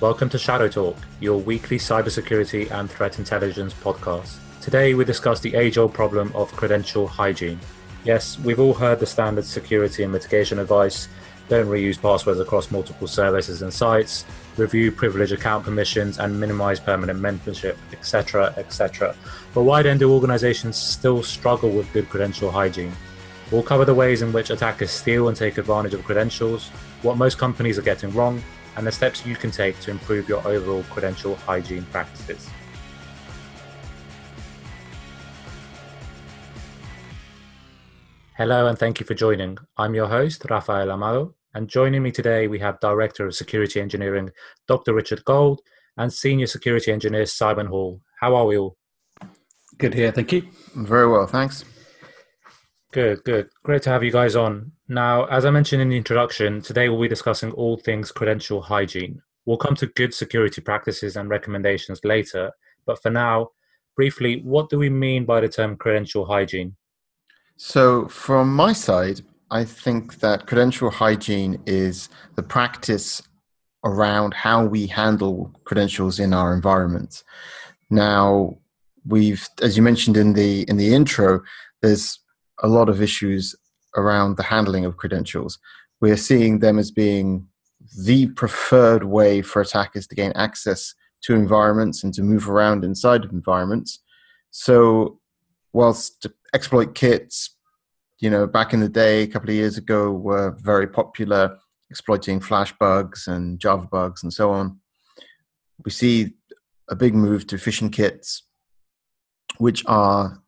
Welcome to Shadow Talk, your weekly cybersecurity and threat intelligence podcast. Today we discuss the age-old problem of credential hygiene. Yes, we've all heard the standard security and mitigation advice: don't reuse passwords across multiple services and sites, review privileged account permissions and minimize permanent membership, etc., etc. But why then do organizations still struggle with good credential hygiene? We'll cover the ways in which attackers steal and take advantage of credentials, what most companies are getting wrong, and the steps you can take to improve your overall credential hygiene practices. Hello and thank you for joining. I'm your host, Rafael Amado, and joining me today we have Director of Security Engineering, Dr. Richard Gold, and Senior Security Engineer, Simon Hall. How are we all? Good here, thank you. Very well, thanks. Good. Great to have you guys on. Now, as I mentioned in the introduction, today we'll be discussing all things credential hygiene. We'll come to good security practices and recommendations later, but for now, briefly, what do we mean by the term credential hygiene? So from my side, I think that credential hygiene is the practice around how we handle credentials in our environment. Now, as you mentioned in the intro, there's a lot of issues around the handling of credentials. We're seeing them as being the preferred way for attackers to gain access to environments and to move around inside of environments. So whilst exploit kits, back in the day, a couple of years ago, were very popular, exploiting Flash bugs and Java bugs and so on, we see a big move to phishing kits, which are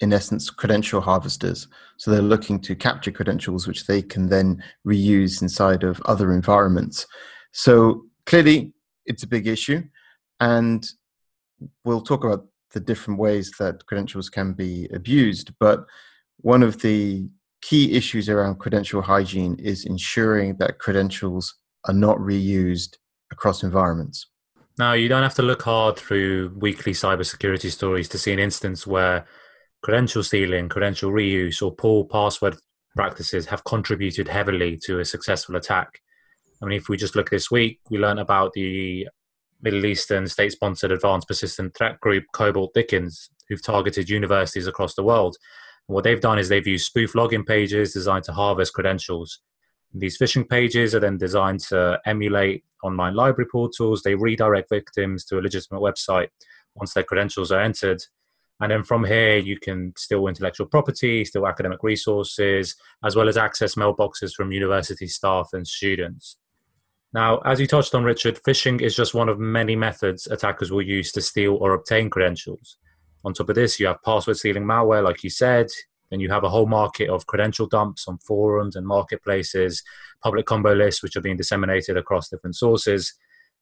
in essence credential harvesters. So they're looking to capture credentials which they can then reuse inside of other environments. So clearly it's a big issue, and we'll talk about the different ways that credentials can be abused. But one of the key issues around credential hygiene is ensuring that credentials are not reused across environments. Now, you don't have to look hard through weekly cybersecurity stories to see an instance where credential stealing, credential reuse, or poor password practices have contributed heavily to a successful attack. I mean, if we just look this week, we learned about the Middle Eastern state-sponsored advanced persistent threat group COBOL Dickens, who've targeted universities across the world. And what they've done is they've used spoof login pages designed to harvest credentials. These phishing pages are then designed to emulate online library portals. They redirect victims to a legitimate website once their credentials are entered. And then from here, you can steal intellectual property, steal academic resources, as well as access mailboxes from university staff and students. Now, as you touched on, Richard, phishing is just one of many methods attackers will use to steal or obtain credentials. On top of this, you have password stealing malware, like you said. Then you have a whole market of credential dumps on forums and marketplaces, public combo lists, which are being disseminated across different sources.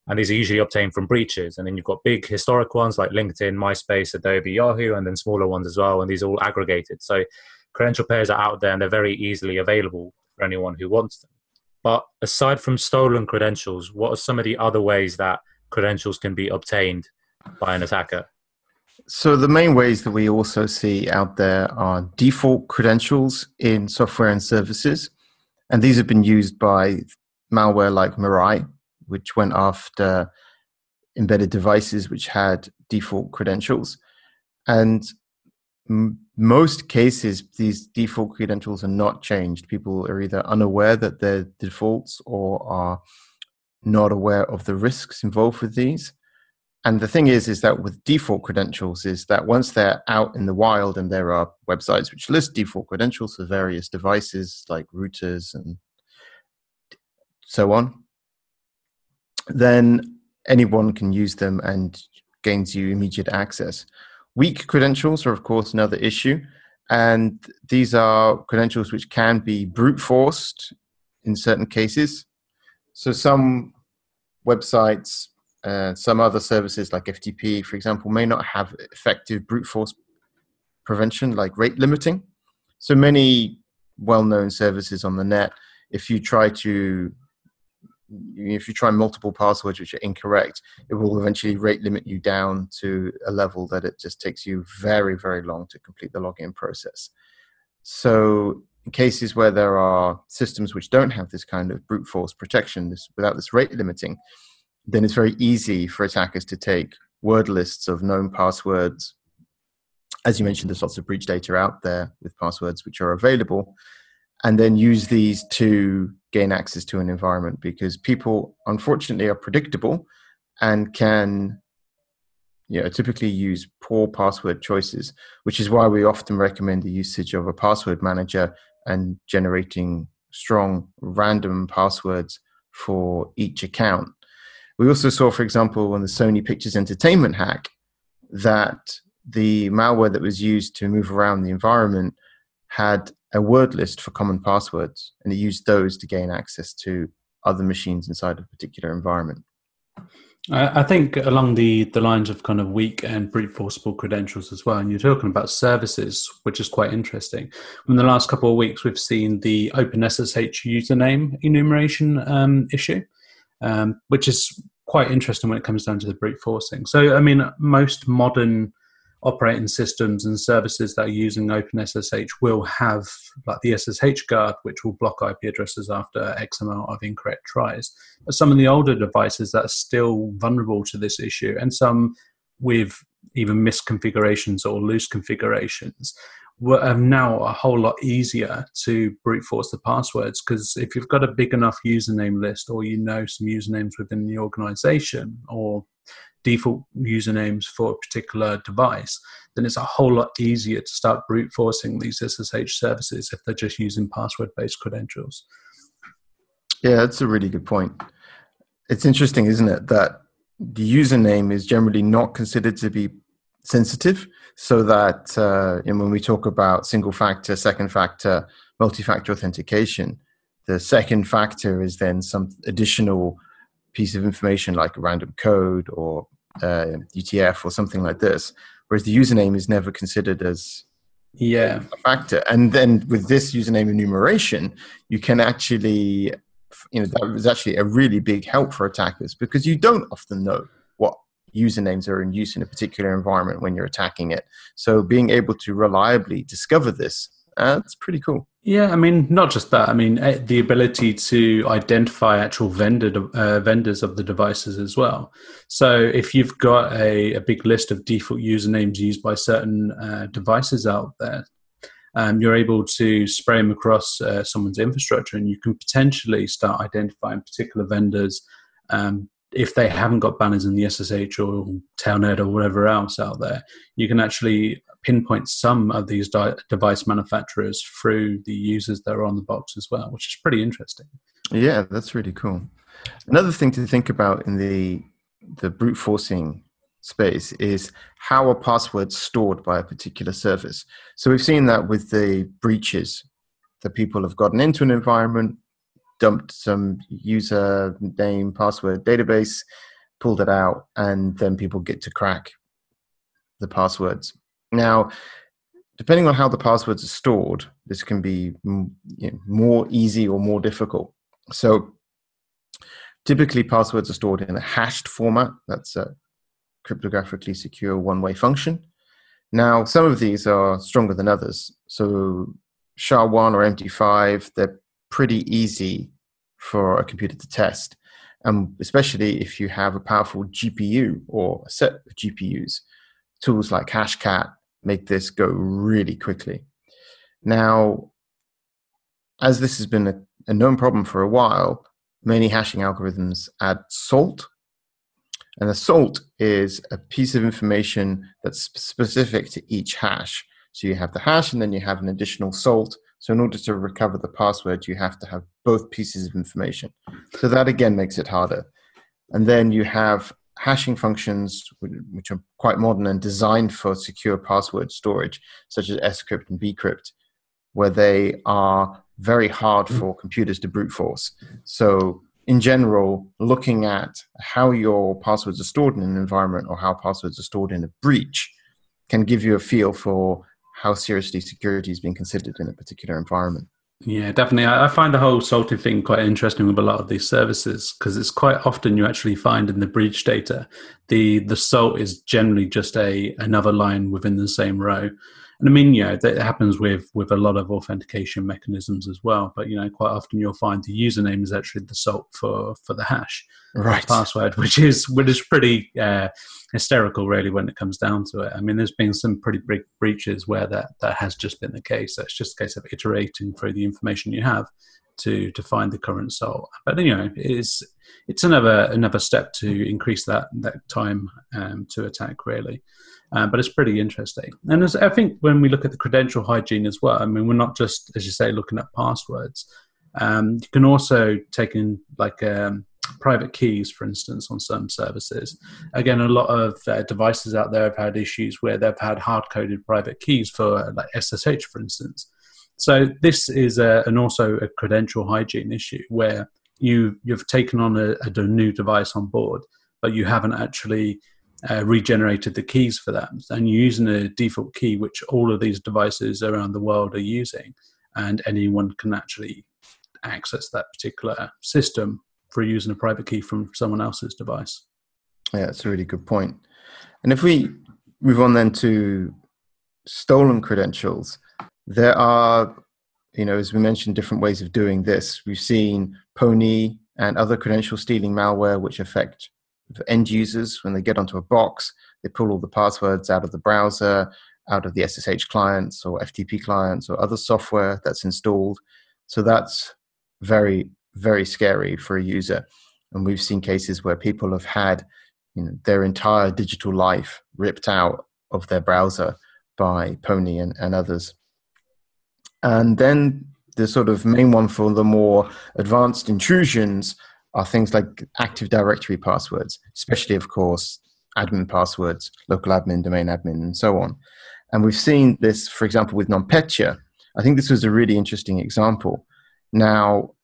And these are usually obtained from breaches. And then you've got big historic ones like LinkedIn, MySpace, Adobe, Yahoo, and then smaller ones as well. And these are all aggregated. So credential pairs are out there and they're very easily available for anyone who wants them. But aside from stolen credentials, what are some of the other ways that credentials can be obtained by an attacker? So the main ways that we also see out there are default credentials in software and services. And these have been used by malware like Mirai, which went after embedded devices which had default credentials. And most cases, these default credentials are not changed. People are either unaware that they're defaults or are not aware of the risks involved with these. And the thing is that with default credentials is that once they're out in the wild and there are websites which list default credentials for various devices like routers and so on, then anyone can use them and gains you immediate access. Weak credentials are, of course, another issue. And these are credentials which can be brute forced in certain cases. So some websites, some other services like FTP, for example, may not have effective brute force prevention like rate limiting. So many well-known services on the net, if you try multiple passwords which are incorrect, it will eventually rate limit you down to a level that it just takes you very, very long to complete the login process. So in cases where there are systems which don't have this kind of brute force protection, without this rate limiting, then it's very easy for attackers to take word lists of known passwords. As you mentioned, there's lots of breach data out there with passwords which are available, and then use these to gain access to an environment, because people, unfortunately, are predictable and can typically use poor password choices, which is why we often recommend the usage of a password manager and generating strong random passwords for each account. We also saw, for example, on the Sony Pictures Entertainment hack, that the malware that was used to move around the environment had a word list for common passwords, and it used those to gain access to other machines inside a particular environment. I think along the lines of kind of weak and brute forceable credentials as well, and you're talking about services, which is quite interesting. In the last couple of weeks, we've seen the OpenSSH username enumeration issue, which is quite interesting when it comes down to the brute forcing. So, I mean, most modern operating systems and services that are using OpenSSH will have like the SSH guard, which will block IP addresses after X amount of incorrect tries. But some of the older devices that are still vulnerable to this issue, and some with even misconfigurations or loose configurations, are now a whole lot easier to brute force the passwords, because if you've got a big enough username list, or some usernames within the organization, or default usernames for a particular device, then it's a whole lot easier to start brute forcing these SSH services if they're just using password-based credentials. Yeah, that's a really good point. It's interesting, isn't it, that the username is generally not considered to be sensitive, so that when we talk about single factor, second factor, multi-factor authentication, the second factor is then some additional piece of information like a random code or UTF or something like this, whereas the username is never considered as a factor. And then with this username enumeration, you can actually, that was actually a really big help for attackers, because you don't often know what usernames are in use in a particular environment when you're attacking it. So being able to reliably discover this, that's pretty cool. Yeah, I mean, not just that. I mean, the ability to identify actual vendors of the devices as well. So if you've got a big list of default usernames used by certain devices out there, you're able to spray them across someone's infrastructure, and you can potentially start identifying particular vendors if they haven't got banners in the SSH or Telnet or whatever else out there. You can actually pinpoint some of these device manufacturers through the users that are on the box as well, which is pretty interesting. Yeah, that's really cool. Another thing to think about in the brute forcing space is how are passwords stored by a particular service. So we've seen that with the breaches, that people have gotten into an environment, dumped some username, password database, pulled it out, and then people get to crack the passwords. Now, depending on how the passwords are stored, this can be more easy or more difficult. So typically passwords are stored in a hashed format. That's a cryptographically secure one-way function. Now, some of these are stronger than others. So SHA-1 or MD5, they're pretty easy for a computer to test, especially if you have a powerful GPU or a set of GPUs. Tools like Hashcat make this go really quickly. Now, as this has been a known problem for a while, many hashing algorithms add salt. And a salt is a piece of information that's specific to each hash. So you have the hash, and then you have an additional salt. So in order to recover the password, you have to have both pieces of information. So that again makes it harder. And then you have hashing functions, which are quite modern and designed for secure password storage, such as scrypt and bcrypt, where they are very hard for computers to brute force. So in general, looking at how your passwords are stored in an environment or how passwords are stored in a breach can give you a feel for how seriously security is being considered in a particular environment. Yeah, definitely. I find the whole salting thing quite interesting with a lot of these services, because it's quite often you actually find in the breach data, the salt is generally just another line within the same row. And I mean, that happens with a lot of authentication mechanisms as well. But quite often you'll find the username is actually the salt for the hash, Right. the password, which is pretty hysterical, really, when it comes down to it. I mean, there's been some pretty big breaches where that has just been the case. It's just a case of iterating through the information you have to find the current salt. But it's another step to increase that time to attack, really. But it's pretty interesting. And I think when we look at the credential hygiene as well, I mean, we're not just, as you say, looking at passwords. You can also take in private keys, for instance, on some services. Again, a lot of devices out there have had issues where they've had hard-coded private keys for like SSH, for instance. So this is also a credential hygiene issue where you've taken on a new device on board, but you haven't actually regenerated the keys for that, and you're using a default key which all of these devices around the world are using, and anyone can actually access that particular system for using a private key from someone else's device. Yeah, that's a really good point. And if we move on then to stolen credentials, there are, as we mentioned, different ways of doing this. We've seen Pony and other credential stealing malware which affect end users. When they get onto a box, they pull all the passwords out of the browser, out of the SSH clients or FTP clients or other software that's installed. So that's very, very scary for a user. And we've seen cases where people have had their entire digital life ripped out of their browser by Pony and others. And then the sort of main one for the more advanced intrusions are things like Active Directory passwords, especially, of course, admin passwords, local admin, domain admin, and so on. And we've seen this, for example, with Nan Petra. I think this was a really interesting example. Now,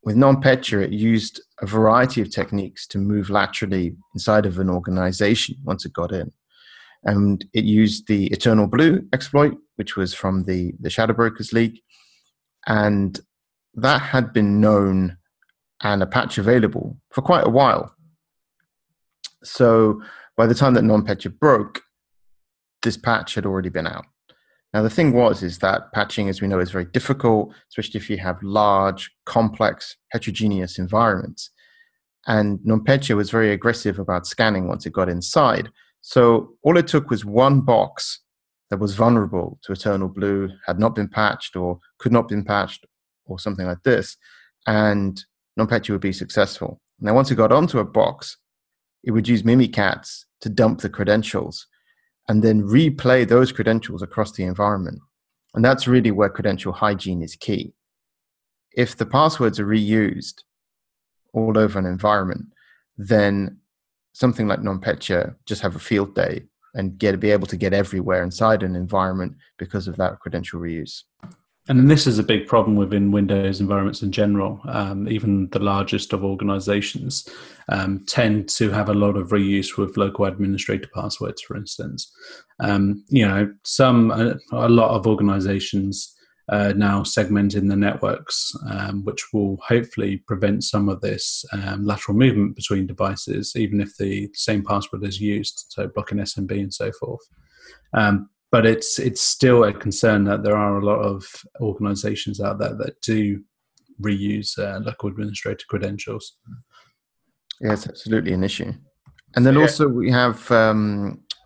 with Nan Petra, it used a variety of techniques to move laterally inside of an organization once it got in. And it used the Eternal Blue exploit, which was from the Shadow Brokers League. And that had been known and a patch available for quite a while. So by the time that Nan Petra broke, this patch had already been out. Now, the thing is that patching, as we know, is very difficult, especially if you have large, complex, heterogeneous environments. And Nan Petra was very aggressive about scanning once it got inside. So all it took was one box that was vulnerable to Eternal Blue, had not been patched or could not be patched or something like this, and Nan Petra would be successful. Now, once it got onto a box, it would use Mimikatz to dump the credentials and then replay those credentials across the environment. And that's really where credential hygiene is key. If the passwords are reused all over an environment, then something like Nan Petra just have a field day and be able to get everywhere inside an environment because of that credential reuse. And this is a big problem within Windows environments in general. Even the largest of organizations tend to have a lot of reuse with local administrator passwords, for instance. A lot of organizations now segmenting the networks, which will hopefully prevent some of this lateral movement between devices, even if the same password is used, so blocking SMB and so forth. But it's still a concern that there are a lot of organizations out there that do reuse local administrator credentials. Yeah, it's absolutely an issue. And then also we have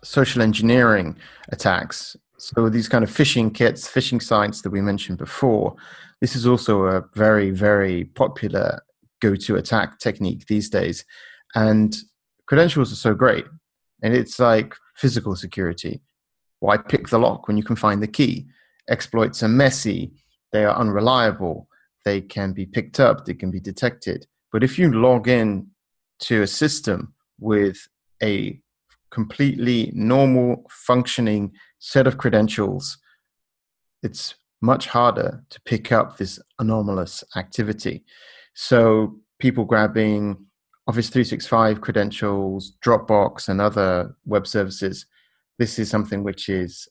social engineering attacks. So these kind of phishing kits, phishing sites that we mentioned before, this is also a very, very popular go-to attack technique these days. And credentials are so great. And it's like physical security. Why pick the lock when you can find the key? Exploits are messy. They are unreliable. They can be picked up. They can be detected. But if you log in to a system with a completely normal, functioning set of credentials, it's much harder to pick up this anomalous activity. So people grabbing Office 365 credentials, Dropbox, and other web services, this is something which is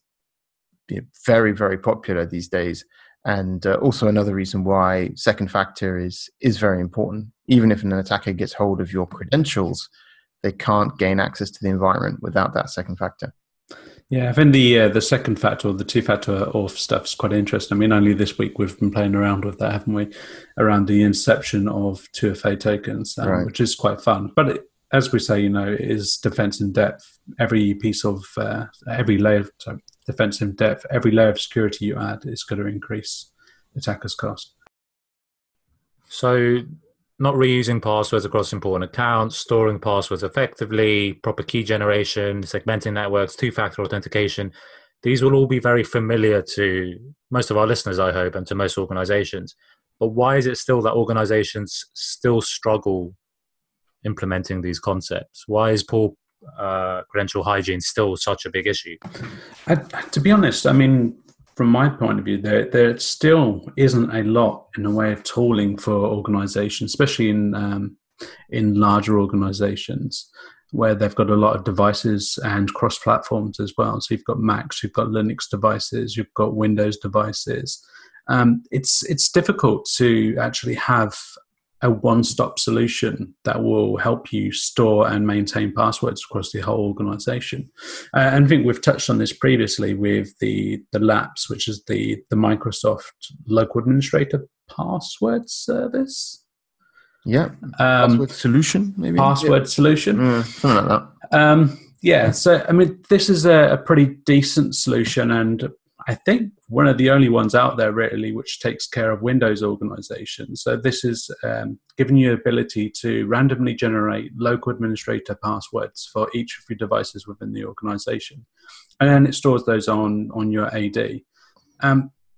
very, very popular these days. And also another reason why second factor is very important. Even if an attacker gets hold of your credentials, they can't gain access to the environment without that second factor. Yeah, I think the second factor or the two-factor auth stuff is quite interesting. I mean, only this week we've been playing around with that, haven't we? Around the inception of TwoFA tokens, Right. which is quite fun. But as we say, it is defense in depth. Every piece of every layer of defense in depth, every layer of security you add is going to increase attackers' cost. So, not reusing passwords across important accounts, storing passwords effectively, proper key generation, segmenting networks, two-factor authentication. These will all be very familiar to most of our listeners, I hope, and to most organizations. But why is it still that organizations still struggle implementing these concepts? Why is poor credential hygiene still such a big issue? To be honest, I mean, from my point of view, there still isn't a lot in the way of tooling for organizations, especially in larger organizations where they've got a lot of devices and cross-platforms as well. So you've got Macs, you've got Linux devices, you've got Windows devices. It's difficult to actually have a one-stop solution that will help you store and maintain passwords across the whole organization. And I think we've touched on this previously with the LAPS, which is the Microsoft Local Administrator Password Service. Yeah, password solution, maybe? Password solution. Something like that. Yeah, so, I mean, this is a pretty decent solution, and I think one of the only ones out there really which takes care of Windows organizations. So this is giving you the ability to randomly generate local administrator passwords for each of your devices within the organization. And then it stores those on your AD.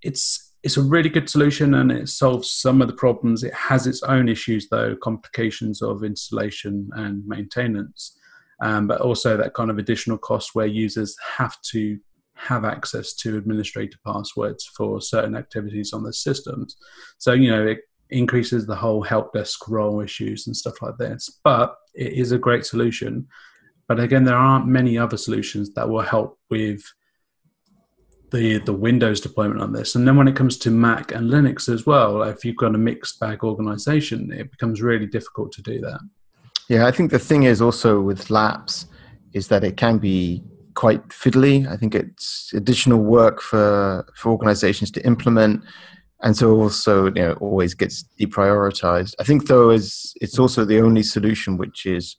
It's a really good solution and it solves some of the problems. It has its own issues though, complications of installation and maintenance, but also that kind of additional cost where users have to have access to administrator passwords for certain activities on the systems. So, it increases the whole help desk role issues and stuff like this. But it is a great solution. But again, there aren't many other solutions that will help with the Windows deployment on this. And then when it comes to Mac and Linux as well, if you've got a mixed bag organization, it becomes really difficult to do that. Yeah, I think the thing is also with LAPS is that it can be quite fiddly. I think it's additional work for organizations to implement. And so also, always gets deprioritized. I think though it's also the only solution which is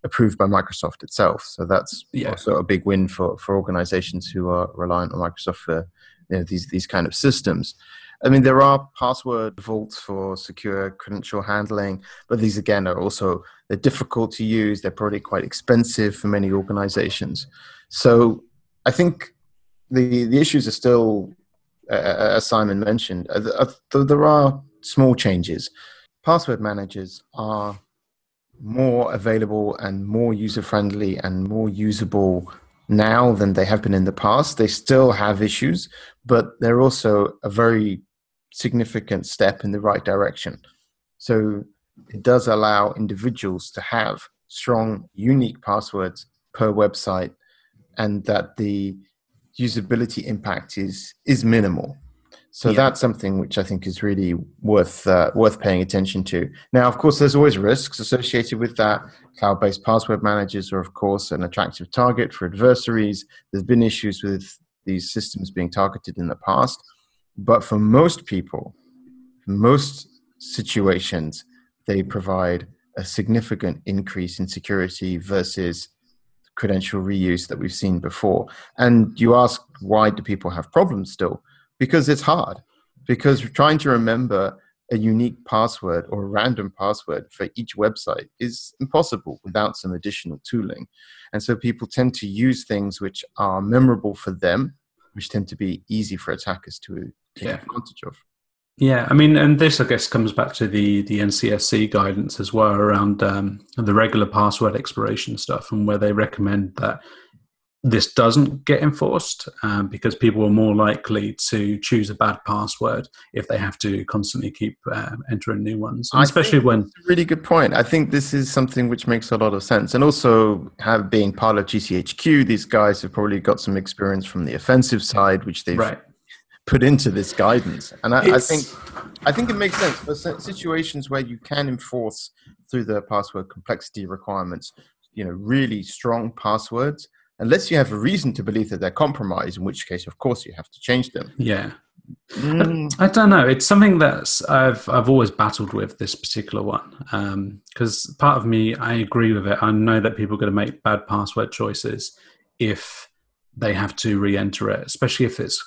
approved by Microsoft itself. So that's also a big win for organizations who are reliant on Microsoft for these kind of systems. I mean, there are password vaults for secure credential handling, but these again are also, they're difficult to use. They're probably quite expensive for many organizations. So I think the issues are still, as Simon mentioned, there are small changes. Password managers are more available and more user-friendly and more usable now than they have been in the past. They still have issues, but they're also a very significant step in the right direction. So it does allow individuals to have strong, unique passwords per website, and that the usability impact is minimal. So that's something which I think is really worth paying attention to. Now, of course, there's always risks associated with that. Cloud-based password managers are, of course, an attractive target for adversaries. There's been issues with these systems being targeted in the past. But for most people, most situations, they provide a significant increase in security versus credential reuse that we've seen before. And you ask, why do people have problems still? Because it's hard. Because trying to remember a unique password or a random password for each website is impossible without some additional tooling. And so people tend to use things which are memorable for them, which tend to be easy for attackers to take advantage of. Yeah, I mean, and this, I guess, comes back to the NCSC guidance as well around the regular password exploration stuff, and where they recommend that this doesn't get enforced because people are more likely to choose a bad password if they have to constantly keep entering new ones. And especially when... That's a really good point. I think this is something which makes a lot of sense. And also, being part of GCHQ, these guys have probably got some experience from the offensive side, which they've put into this guidance. And I think it makes sense for situations where you can enforce through the password complexity requirements, really strong passwords. unless you have a reason to believe that they're compromised, in which case, of course, you have to change them. Yeah. I don't know. It's something that's I've always battled with, this particular one, because part of me, I agree with it. I know that people are going to make bad password choices if they have to re-enter it, especially if it's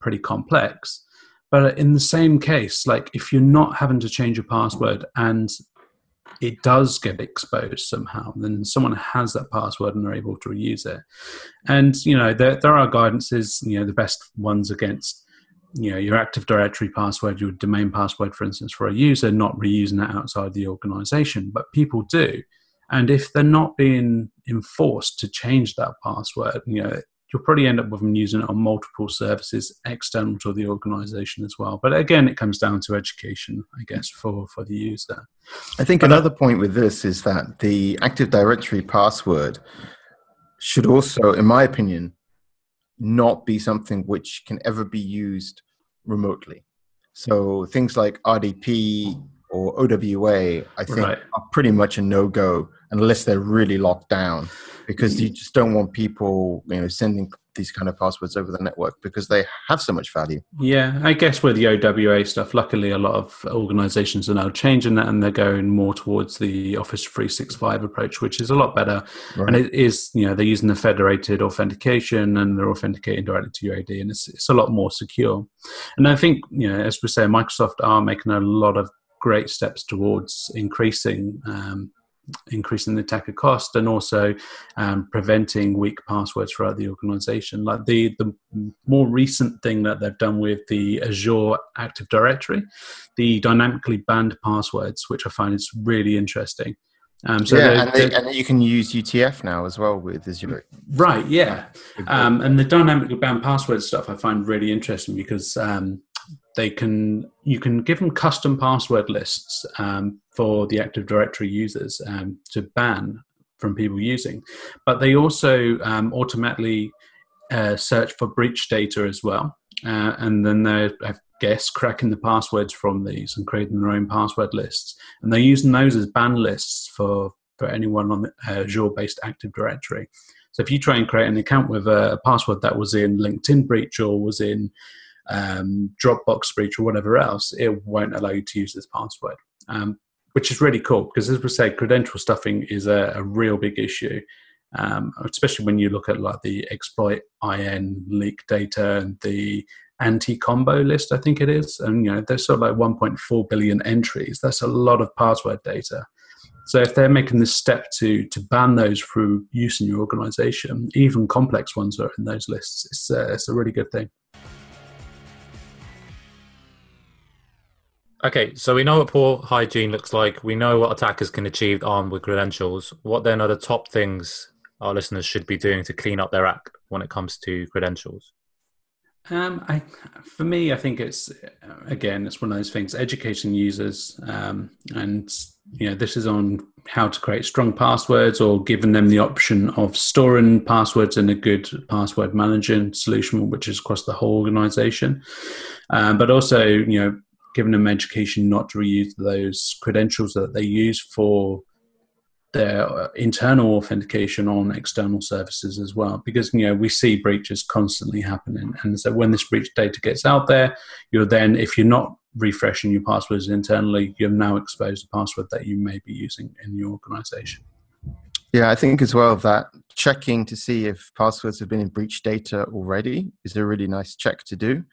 pretty complex. But in the same case, like if you're not having to change your password and it does get exposed somehow, then someone has that password and they're able to reuse it. And, there are guidances, the best ones against, your Active Directory password, your domain password, for instance, for a user, not reusing that outside the organization. But people do. And if they're not being enforced to change that password, you'll probably end up with them using it on multiple services external to the organization as well. But again, it comes down to education, I guess, for the user. I think another point with this is that the Active Directory password should also, in my opinion, not be something which can ever be used remotely. So things like RDP or OWA, I think, are pretty much a no-go unless they're really locked down, because you just don't want people, sending these kind of passwords over the network because they have so much value. Yeah, I guess with the OWA stuff, luckily a lot of organizations are now changing that and they're going more towards the Office 365 approach, which is a lot better. Right. And it is, they're using the federated authentication and they're authenticating directly to your AD, and it's a lot more secure. And I think, as we say, Microsoft are making a lot of great steps towards increasing the attacker cost and also preventing weak passwords throughout the organization. Like the more recent thing that they've done with the Azure Active Directory, the dynamically banned passwords, which I find is really interesting. And you can use UTF now as well with Azure. Right, yeah. And the dynamically banned password stuff I find really interesting because you can give them custom password lists for the Active Directory users to ban from people using, but they also automatically search for breach data as well, and then they're, I guess, cracking the passwords from these and creating their own password lists, and they're using those as ban lists for anyone on the Azure-based Active Directory. So if you try and create an account with a password that was in LinkedIn breach or was in Dropbox breach or whatever else, it won't allow you to use this password, which is really cool because, as we say, credential stuffing is a real big issue, especially when you look at like the exploit IN leak data and the anti-combo list, I think it is, and there's sort of like 1.4 billion entries. That's a lot of password data. So if they're making this step to ban those through use in your organization, even complex ones are in those lists, it's a really good thing. Okay, so we know what poor hygiene looks like. We know what attackers can achieve armed with credentials. What then are the top things our listeners should be doing to clean up their act when it comes to credentials? For me, I think it's one of those things, educating users, and this is on how to create strong passwords or giving them the option of storing passwords in a good password management solution, which is across the whole organization, but also giving them education not to reuse those credentials that they use for their internal authentication on external services as well, because we see breaches constantly happening, and so when this breach data gets out there, if you're not refreshing your passwords internally, you're now exposed to password that you may be using in your organization. Yeah, I think as well that checking to see if passwords have been in breach data already is a really nice check to do.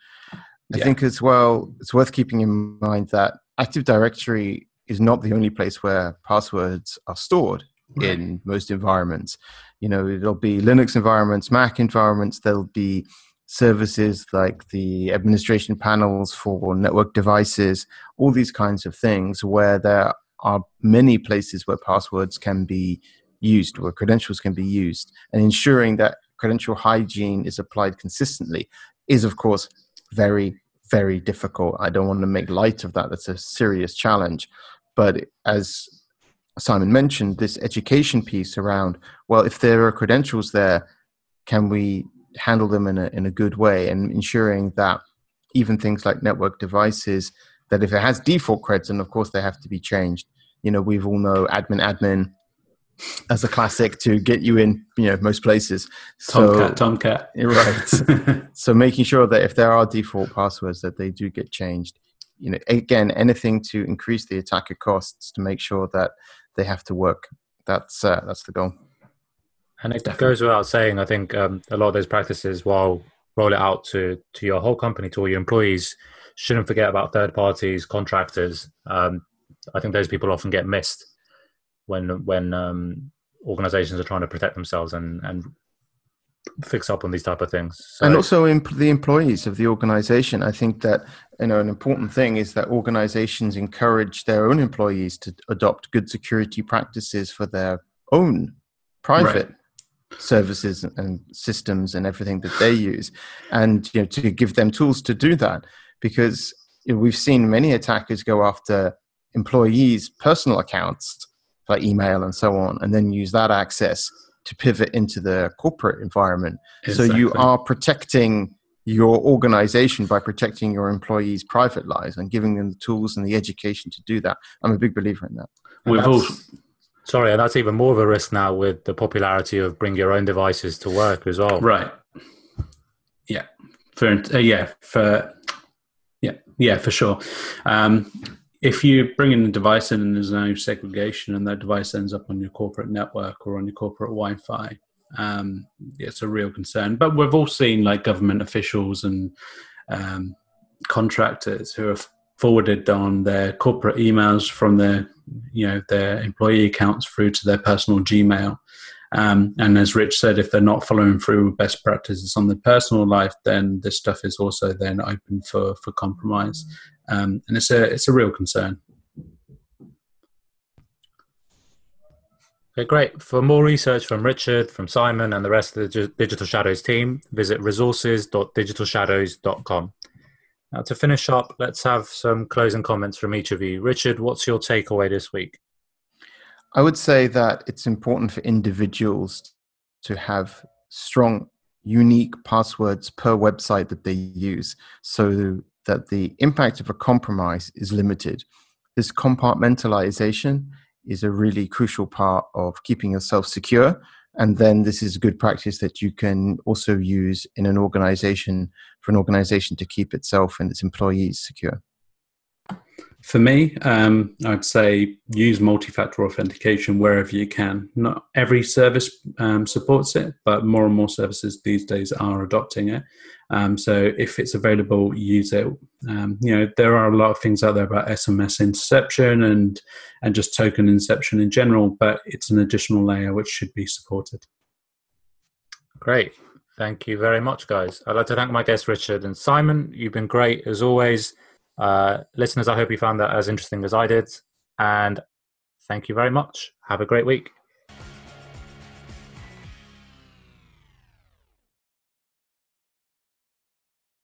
I think as well, it's worth keeping in mind that Active Directory is not the only place where passwords are stored in most environments. There'll be Linux environments, Mac environments, there'll be services like the administration panels for network devices, all these kinds of things where there are many places where passwords can be used, where credentials can be used. And ensuring that credential hygiene is applied consistently is, of course, very, very difficult. I don't want to make light of that. That's a serious challenge. But as Simon mentioned, this education piece around, well, if there are credentials there, can we handle them in a good way, and ensuring that even things like network devices, that if it has default creds, and of course they have to be changed. We all know admin, as a classic to get you in, most places. So, Tomcat. You're right. So making sure that if there are default passwords, that they do get changed. Again, anything to increase the attacker costs to make sure that they have to work. That's the goal. And it goes without saying, I think a lot of those practices, while roll it out to your whole company, to all your employees, shouldn't forget about third parties, contractors. I think those people often get missed when organizations are trying to protect themselves and fix up on these type of things. So, and also the employees of the organization. I think that an important thing is that organizations encourage their own employees to adopt good security practices for their own private services and systems and everything that they use, and to give them tools to do that, because we've seen many attackers go after employees' personal accounts like email and so on, and then use that access to pivot into the corporate environment. Exactly. So you are protecting your organization by protecting your employees' private lives and giving them the tools and the education to do that. I'm a big believer in that. And that's even more of a risk now with the popularity of bring your own devices to work as well. Right. Yeah. For sure. If you bring in a device in and there's no segregation and that device ends up on your corporate network or on your corporate Wi-Fi, it's a real concern. But we've all seen like government officials and contractors who have forwarded on their corporate emails from their employee accounts through to their personal Gmail. And as Rich said, if they're not following through with best practices on their personal life, then this stuff is also then open for compromise. And it's a real concern. Okay, great. For more research from Richard, from Simon, and the rest of the Digital Shadows team, visit resources.digitalshadows.com. Now, to finish up, let's have some closing comments from each of you. Richard, what's your takeaway this week? I would say that it's important for individuals to have strong, unique passwords per website that they use so that the impact of a compromise is limited. This compartmentalization is a really crucial part of keeping yourself secure. And then this is a good practice that you can also use in an organization, for an organization to keep itself and its employees secure. For me, I'd say use multi-factor authentication wherever you can. Not every service supports it, but more and more services these days are adopting it. So if it's available, use it. There are a lot of things out there about SMS interception and just token inception in general, but it's an additional layer which should be supported. Great. Thank you very much, guys. I'd like to thank my guests, Richard and Simon. You've been great as always. Listeners, I hope you found that as interesting as I did. And thank you very much. Have a great week.